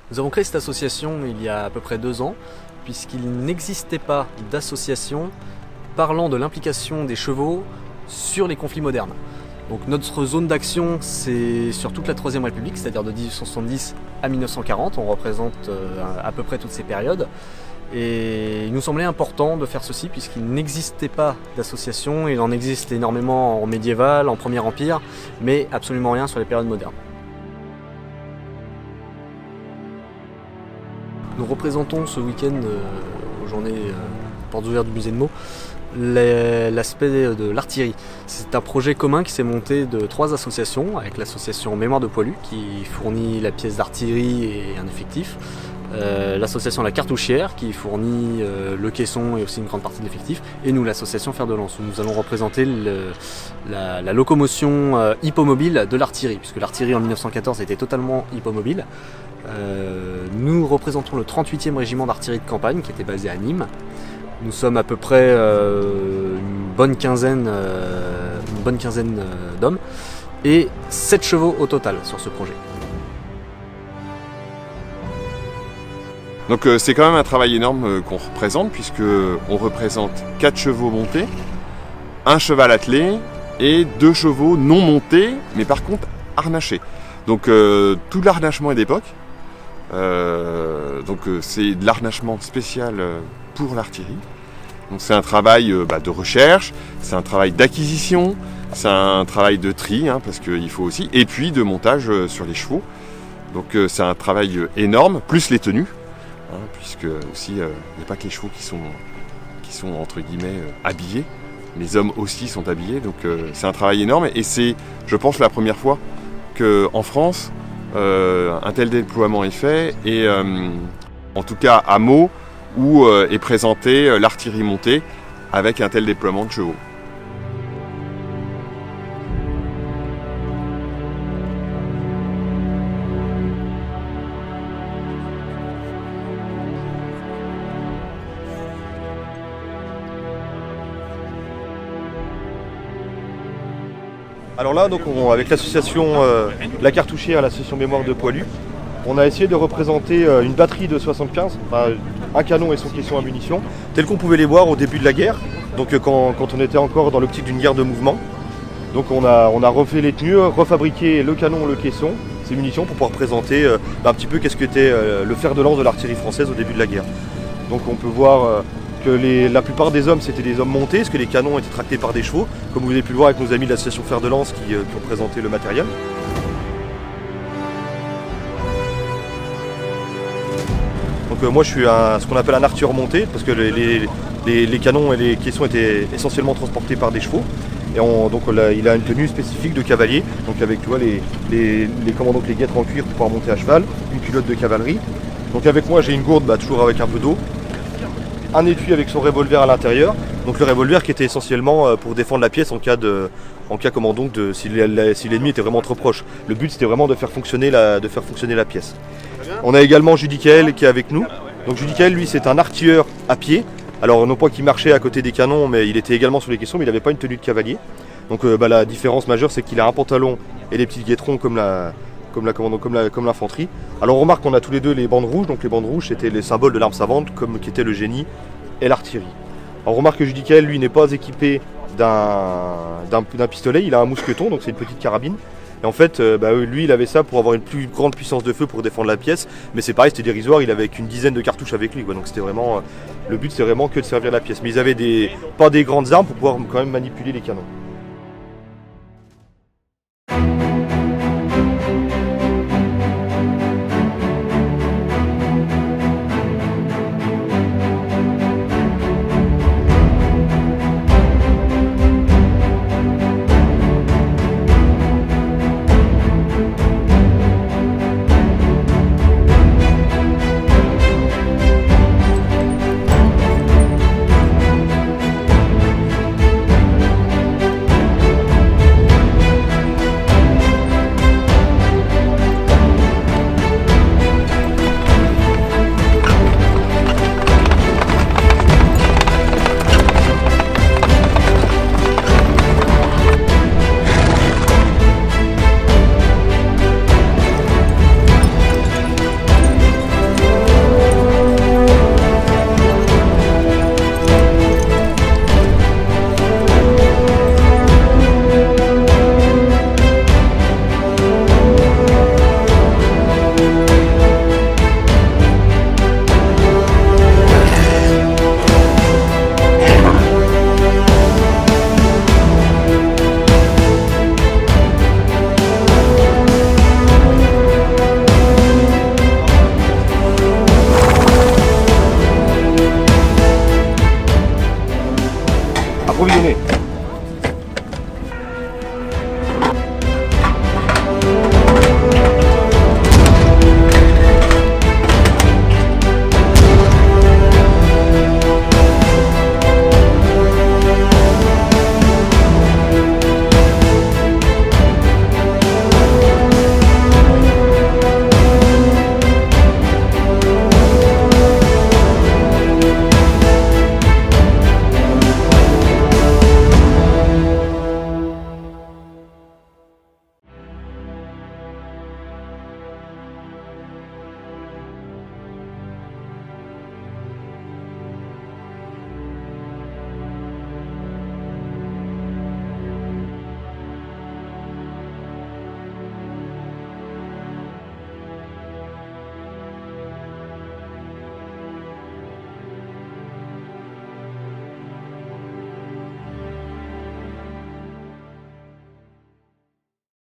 Nous avons créé cette association il y a à peu près 2 ans, puisqu'il n'existait pas d'association parlant de l'implication des chevaux sur les conflits modernes. Donc notre zone d'action, c'est sur toute la Troisième République, c'est-à-dire de 1870 à 1940. On représente à peu près toutes ces périodes. Et il nous semblait important de faire ceci puisqu'il n'existait pas d'association. Il en existe énormément en médiéval, en Premier Empire, mais absolument rien sur les périodes modernes. Nous représentons ce week-end aux journées portes ouvertes du musée de Meaux l'aspect de l'artillerie. C'est un projet commun qui s'est monté de 3 associations, avec l'association Mémoire de Poilus qui fournit la pièce d'artillerie et un effectif, l'association La Cartouchière qui fournit le caisson et aussi une grande partie de l'effectif, et nous l'association Fer de Lance où nous allons représenter la locomotion hippomobile de l'artillerie, puisque l'artillerie en 1914 était totalement hippomobile. Nous représentons le 38e régiment d'artillerie de campagne qui était basé à Nîmes. Nous sommes à peu près une bonne quinzaine d'hommes et 7 chevaux au total sur ce projet. Donc c'est quand même un travail énorme qu'on représente, puisque on représente 4 chevaux montés, un cheval attelé et 2 chevaux non montés, mais par contre harnachés. Donc tout l'harnachement est d'époque. C'est de l'harnachement spécial pour l'artillerie. Donc c'est un travail de recherche, c'est un travail d'acquisition, c'est un travail de tri, parce qu'il faut aussi, et puis de montage sur les chevaux. Donc c'est un travail énorme, plus les tenues, puisque aussi il n'y a pas que les chevaux qui sont entre guillemets habillés, les hommes aussi sont habillés, donc c'est un travail énorme, et c'est, je pense, la première fois qu'en France, un tel déploiement est fait, et en tout cas à Meaux, où est présentée l'artillerie montée avec un tel déploiement de chevaux. Alors là, donc avec l'association La Cartouchière, l'association Mémoire de Poilus, on a essayé de représenter une batterie de 75, un canon et son caisson à munitions, tel qu'on pouvait les voir au début de la guerre, donc quand on était encore dans l'optique d'une guerre de mouvement. Donc on a refait les tenues, refabriqué le canon, le caisson, ces munitions pour pouvoir présenter un petit peu qu'est-ce qu'était le fer de lance de l'artillerie française au début de la guerre. Donc on peut voir que la plupart des hommes c'était des hommes montés, parce que les canons étaient tractés par des chevaux, comme vous avez pu le voir avec nos amis de l'association Fer de Lance qui ont présenté le matériel. Donc moi je suis ce qu'on appelle un artilleur monté, parce que les canons et les caissons étaient essentiellement transportés par des chevaux. Et il a une tenue spécifique de cavalier, donc avec les guêtres en cuir pour pouvoir monter à cheval, une culotte de cavalerie. Donc avec moi j'ai une gourde toujours avec un peu d'eau, un étui avec son revolver à l'intérieur, donc le revolver qui était essentiellement pour défendre la pièce en cas si l'ennemi était vraiment trop proche. Le but c'était vraiment de faire fonctionner la pièce. On a également Judicaël qui est avec nous. Donc Judicaël, lui, c'est un artilleur à pied. Alors non pas qu'il marchait à côté des canons, mais il était également sur les caissons, mais il n'avait pas une tenue de cavalier. Donc la différence majeure, c'est qu'il a un pantalon et des petits guêtrons comme l'infanterie. Alors on remarque qu'on a tous les deux les bandes rouges. Donc les bandes rouges, c'était les symboles de l'arme savante, comme qui était le génie et l'artillerie. Alors on remarque que Judicaël, lui, n'est pas équipé d'un pistolet. Il a un mousqueton, donc c'est une petite carabine. Et en fait, lui, il avait ça pour avoir une plus grande puissance de feu pour défendre la pièce. Mais c'est pareil, c'était dérisoire, il avait qu'une dizaine de cartouches avec lui. Donc c'était vraiment, le but, c'était vraiment que de servir la pièce. Mais ils avaient pas des grandes armes pour pouvoir quand même manipuler les canons.